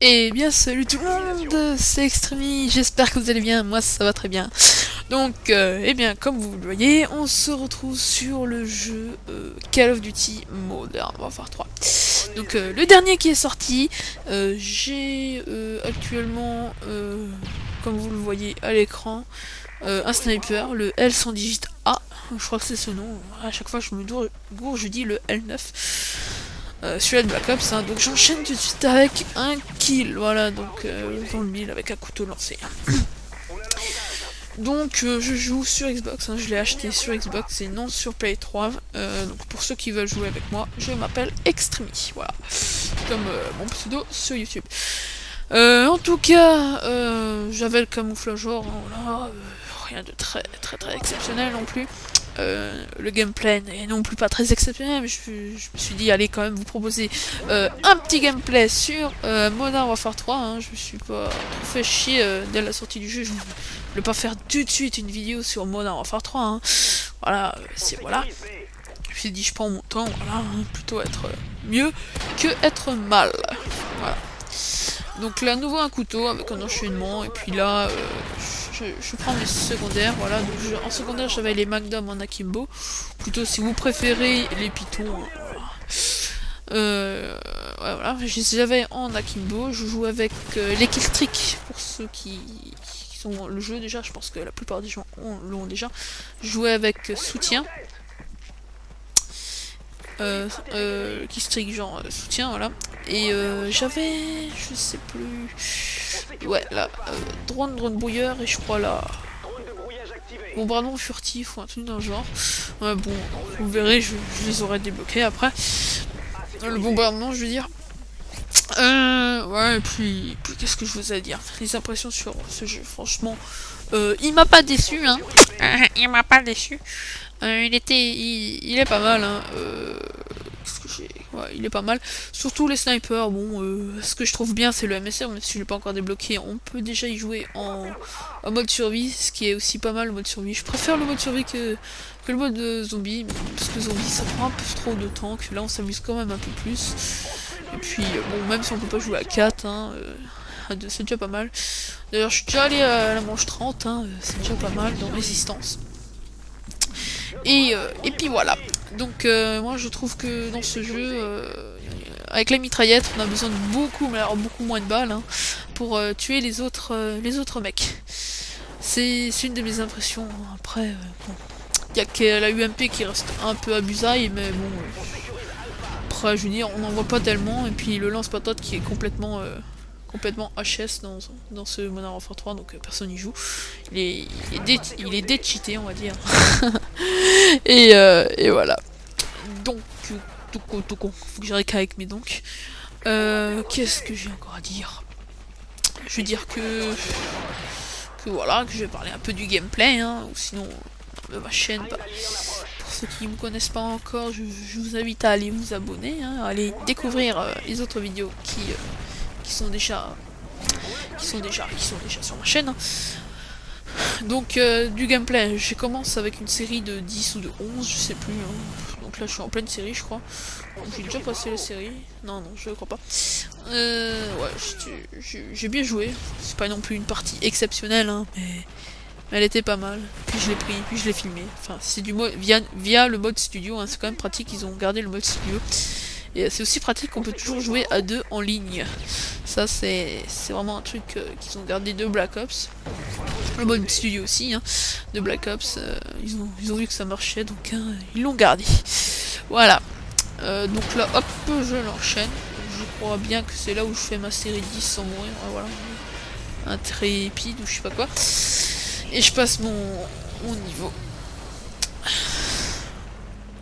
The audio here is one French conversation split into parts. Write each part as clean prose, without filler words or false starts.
Eh bien salut tout le monde, c'est Extremi, j'espère que vous allez bien, moi ça va très bien. Donc, eh bien comme vous le voyez, on se retrouve sur le jeu Call of Duty Modern Warfare 3. Donc le dernier qui est sorti, j'ai actuellement, comme vous le voyez à l'écran, un sniper, le L118A, je crois que c'est ce nom, à chaque fois je me gourre, je dis le L9. Celui-là de Black Ops, hein. Donc j'enchaîne tout de suite avec un kill, voilà, donc dans le mille avec un couteau lancé. Donc je joue sur Xbox, hein. Je l'ai acheté sur Xbox et non sur Play 3, donc pour ceux qui veulent jouer avec moi, je m'appelle Extremi, voilà, comme mon pseudo sur YouTube. En tout cas, j'avais le camouflageur, hein, voilà, rien de très exceptionnel non plus. Le gameplay n'est non plus pas très exceptionnel, mais je me suis dit allez quand même vous proposer un petit gameplay sur Modern Warfare 3, hein. Je me suis pas trop fait chier dès la sortie du jeu, je voulais pas faire tout de suite une vidéo sur Modern Warfare 3, hein. Voilà, voilà. Je me suis dit je prends mon temps, voilà, hein, plutôt être mieux que être mal. Voilà. Donc là, nouveau un couteau avec un enchaînement, et puis là, je prends mes secondaires, voilà. Donc en secondaire, j'avais les Magnum en Akimbo, plutôt si vous préférez les pitons, voilà. Ouais, voilà, j'avais en Akimbo, je joue avec les Killstreak, pour ceux qui ont le jeu déjà, je pense que la plupart des gens l'ont déjà. Je jouais avec soutien. Killstreak genre soutien, voilà. Et j'avais, je sais plus, ouais là, drone brouilleur, et je crois là bombardement furtif ou un truc dans le genre. Ouais, bon, vous verrez, je les aurais débloqués après. Le bombardement, je veux dire. Ouais, et puis qu'est-ce que je vous ai à dire, les impressions sur ce jeu, franchement, il m'a pas déçu, hein. Il m'a pas déçu. Il est pas mal, hein. Ouais, il est pas mal. Surtout les snipers, bon, ce que je trouve bien, c'est le MSR, même si je l'ai pas encore débloqué. On peut déjà y jouer en mode survie, ce qui est aussi pas mal, le mode survie. Je préfère le mode survie que le mode zombie, parce que zombie, ça prend un peu trop de temps, que là, on s'amuse quand même un peu plus. Et puis, bon, même si on peut pas jouer à 4, hein, à 2, c'est déjà pas mal. D'ailleurs, je suis déjà allé à la manche 30, hein, c'est déjà pas mal dans Résistance. Et puis voilà. Donc moi je trouve que dans ce jeu, avec la mitraillette, on a besoin de beaucoup moins de balles, hein, pour tuer les autres mecs. C'est une de mes impressions. Après, bon, il y a que la UMP qui reste un peu abusaille, mais bon. Après, je veux dire, on n'en voit pas tellement. Et puis le lance-patate qui est complètement HS dans ce Modern Warfare 3, donc personne n'y joue. Il est décheaté, on va dire. Et voilà. Donc, tout con. Faut que j'arrête avec mes donc. Qu'est-ce que j'ai encore à dire? Je veux dire que voilà, que je vais parler un peu du gameplay, hein, ou sinon de ma chaîne. Bah, pour ceux qui ne me connaissent pas encore, je vous invite à aller vous abonner, hein, à aller découvrir les autres vidéos qui sont déjà sur ma chaîne, hein. Donc du gameplay, je commence avec une série de 10 ou de 11, je sais plus, hein. Donc là je suis en pleine série, je crois. J'ai déjà passé la série. Non, je crois pas. Ouais, j'ai bien joué. C'est pas non plus une partie exceptionnelle, hein, mais elle était pas mal. Puis je l'ai pris, puis je l'ai filmé. Enfin, c'est du mode via le mode studio, hein. C'est quand même pratique, ils ont gardé le mode studio. Et c'est aussi pratique qu'on peut toujours jouer à 2 en ligne. Ça, c'est vraiment un truc qu'ils ont gardé de Black Ops. Le mode studio aussi, hein, de Black Ops. Ils ont vu que ça marchait, donc hein, ils l'ont gardé. Voilà. Donc là, hop, je l'enchaîne. Je crois bien que c'est là où je fais ma série 10 sans mourir. Voilà. Un trépide ou je sais pas quoi. Et je passe mon niveau.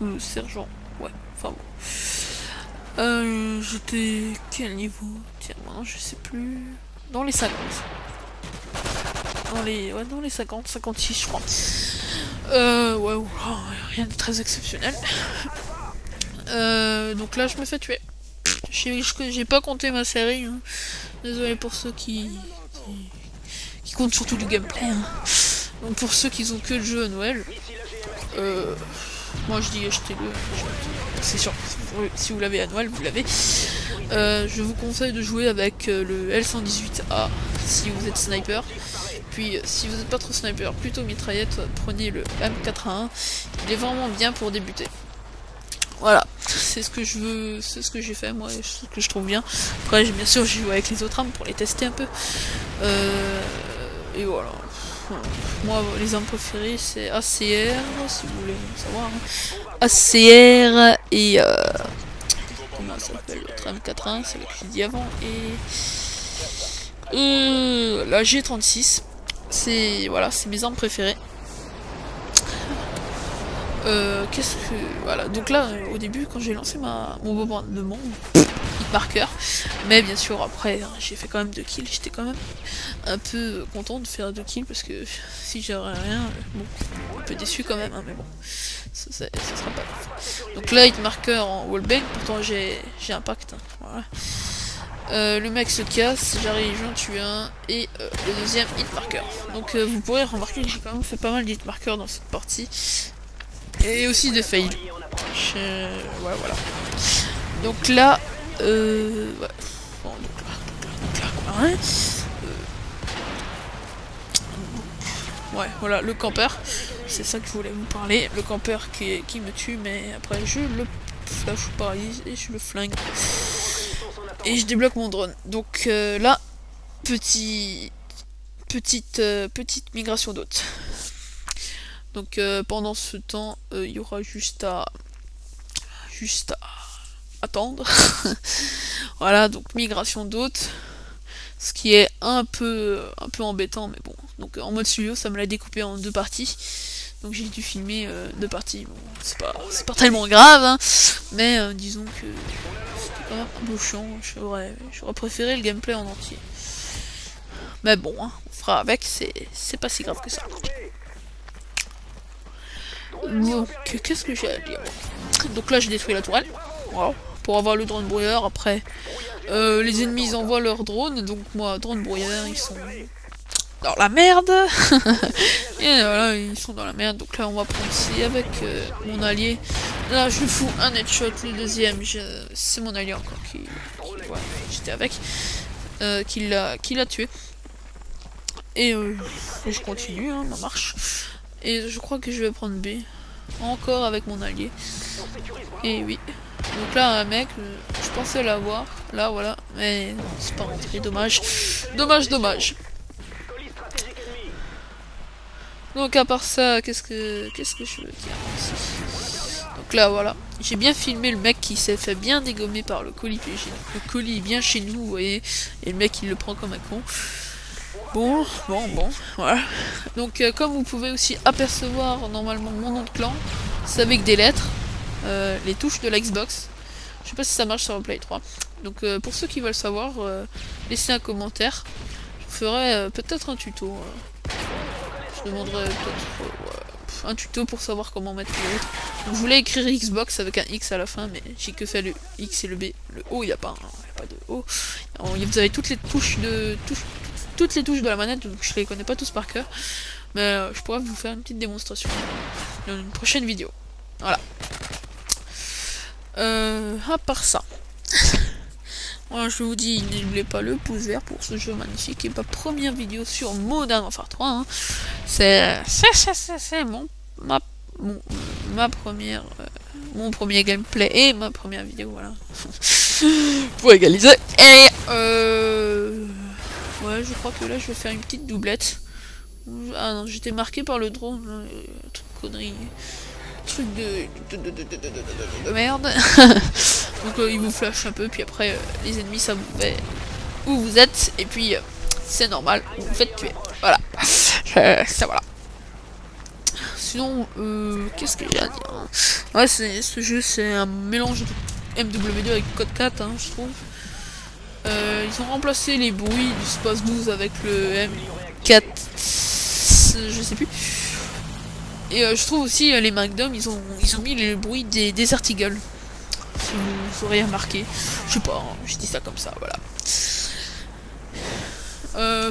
Le sergent. Ouais, enfin bon. J'étais quel niveau? Tiens, maintenant je sais plus. Dans les 50. Dans les 50, 56 je crois. Ouais, rien de très exceptionnel. Donc là je me fais tuer. J'ai pas compté ma série, hein. Désolé pour ceux qui comptent surtout du gameplay, hein. Donc pour ceux qui ont que le jeu à Noël, moi je dis achetez-le. C'est sûr, si vous l'avez à Noël, vous l'avez. Je vous conseille de jouer avec le L118A si vous êtes sniper. Puis si vous n'êtes pas trop sniper, plutôt mitraillette, prenez le M4A1. Il est vraiment bien pour débuter. Voilà, c'est ce que je veux, c'est ce que j'ai fait moi, et ce que je trouve bien. Après, bien sûr, j'ai joué avec les autres armes pour les tester un peu. Et voilà. Moi, les armes préférées, c'est ACR, si vous voulez savoir. Hein. ACR et comment ça s'appelle l'autre M4A1, c'est le que j'ai dit avant. Et la G36. C'est voilà, c'est mes armes préférées. Qu'est-ce que... Voilà, donc là, au début, quand j'ai lancé mon bombardement, hitmarker, mais bien sûr, après, hein, j'ai fait quand même 2 kills, j'étais quand même un peu content de faire 2 kills, parce que si j'aurais rien, bon, un peu déçu quand même, hein, mais bon, ça sera pas grave. Donc là, hitmarker en wallbang, pourtant j'ai impact, hein, voilà. Le mec se casse, j'arrive, j'en tue un, et le deuxième hitmarker. Donc vous pourrez remarquer que j'ai quand même fait pas mal d'hitmarkers dans cette partie. Et aussi des fails. Ouais, voilà. Donc là, ouais. Bon, donc là, quoi, hein. Ouais, voilà, le campeur. C'est ça que je voulais vous parler. Le campeur qui me tue, mais après je le flash ou paralyse et je le flingue. Et je débloque mon drone. Donc là, petite migration d'hôtes. Donc pendant ce temps, il y aura juste à attendre. Voilà, donc migration d'hôtes. Ce qui est un peu embêtant, mais bon. Donc en mode studio, ça me l'a découpé en 2 parties. Donc j'ai dû filmer 2 parties. Bon, c'est pas tellement grave, hein, mais disons que c'était quand même un peu chiant. J'aurais préféré le gameplay en entier. Mais bon, hein, on fera avec, c'est pas si grave que ça. Donc, qu'est-ce que j'ai à dire? Donc là, j'ai détruit la tourelle. Voilà, pour avoir le drone brouilleur. Après, les ennemis ils envoient leur drone. Donc, moi, drone brouilleur, ils sont dans la merde. Et voilà, ils sont dans la merde. Donc là, on va prendre ici avec mon allié. Là, je fous un headshot. Le deuxième, c'est mon allié encore qui voilà, j'étais avec. Qui l'a tué. Et je continue, hein, ma marche. Et je crois que je vais prendre B. Encore avec mon allié. Et oui. Donc là, un mec, je pensais l'avoir. Là, voilà. Mais non, c'est pas rentré. Dommage. Dommage. Donc à part ça, qu'est-ce que je veux dire aussi? Donc là, voilà. J'ai bien filmé le mec qui s'est fait bien dégommer par le colis. Le colis est bien chez nous, vous voyez. Et le mec, il le prend comme un con. Bon, voilà. Donc comme vous pouvez aussi apercevoir normalement mon nom de clan, c'est avec des lettres, les touches de la Xbox. Je sais pas si ça marche sur le Play 3. Donc pour ceux qui veulent savoir, laissez un commentaire. Je ferai peut-être un tuto. Je demanderai peut-être un tuto pour savoir comment mettre les lettres. Donc, je voulais écrire Xbox avec un X à la fin, mais j'ai que fait le X et le B. Le O, il n'y a pas, de O. Vous avez toutes les touches de la manette, donc je les connais pas tous par cœur. Mais je pourrais vous faire une petite démonstration dans une prochaine vidéo. Voilà. À part ça. Voilà, je vous dis, n'oubliez pas le pouce vert pour ce jeu magnifique et ma première vidéo sur Modern Warfare 3. Hein. C'est mon premier gameplay et ma première vidéo, voilà. Pour égaliser. Et ouais, je crois que là je vais faire une petite doublette. Ah non, j'étais marqué par le drone, connerie. Truc de merde. Donc il vous flash un peu, puis après les ennemis savent où vous êtes, et puis c'est normal, vous vous faites tuer. Voilà. Ça voilà. Sinon, qu'est-ce que j'ai à dire, hein. Ouais, ce jeu c'est un mélange de MW2 avec Code 4, hein, je trouve. Ils ont remplacé les bruits du Space 12 avec le M4, je sais plus. Et je trouve aussi les Magnum, ils ont mis le bruit des Desert Eagle. Si vous aurez remarqué. Je sais pas, hein, je dis ça comme ça, voilà.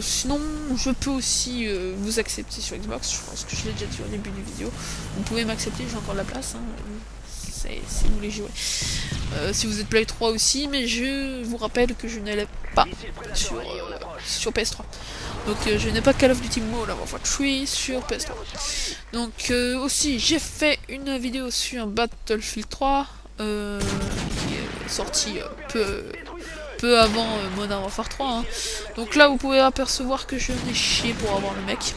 Sinon, je peux aussi vous accepter sur Xbox, je pense que je l'ai déjà dit au début du vidéo. Vous pouvez m'accepter, j'ai encore de la place, hein. Si vous voulez jouer. Si vous êtes Play 3 aussi, mais je vous rappelle que je ne l'ai pas sur PS3. Donc je n'ai pas Call of Duty Modern Warfare 3 sur PS3. Donc aussi, j'ai fait une vidéo sur Battlefield 3, qui est sortie peu avant Modern Warfare 3. Hein. Donc là, vous pouvez apercevoir que je n'ai chié pour avoir le mec.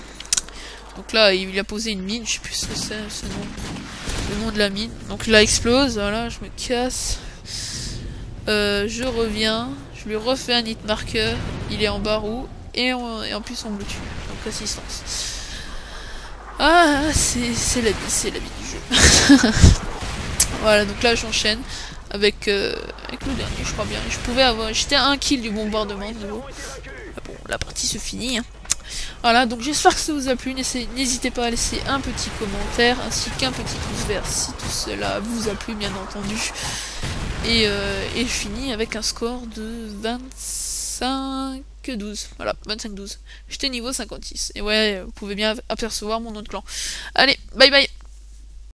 Donc là, il a posé une mine, je sais plus ce que c'est, le nom de la mine. Donc là, explose, voilà, je me casse. Je reviens, je lui refais un hit marker, il est en barreau, et en plus on me le tue. Donc assistance. Ah, c'est la vie du jeu. Voilà, donc là j'enchaîne avec le dernier, je crois bien. J'étais à 1 kill du bombardement de nouveau. Bon, la partie se finit. Hein. Voilà, donc j'espère que ça vous a plu. N'hésitez pas à laisser un petit commentaire ainsi qu'un petit pouce vert si tout cela vous a plu, bien entendu. Et je finis avec un score de 25-12. Voilà, 25-12. J'étais niveau 56. Et ouais, vous pouvez bien apercevoir mon nom de clan. Allez, bye bye!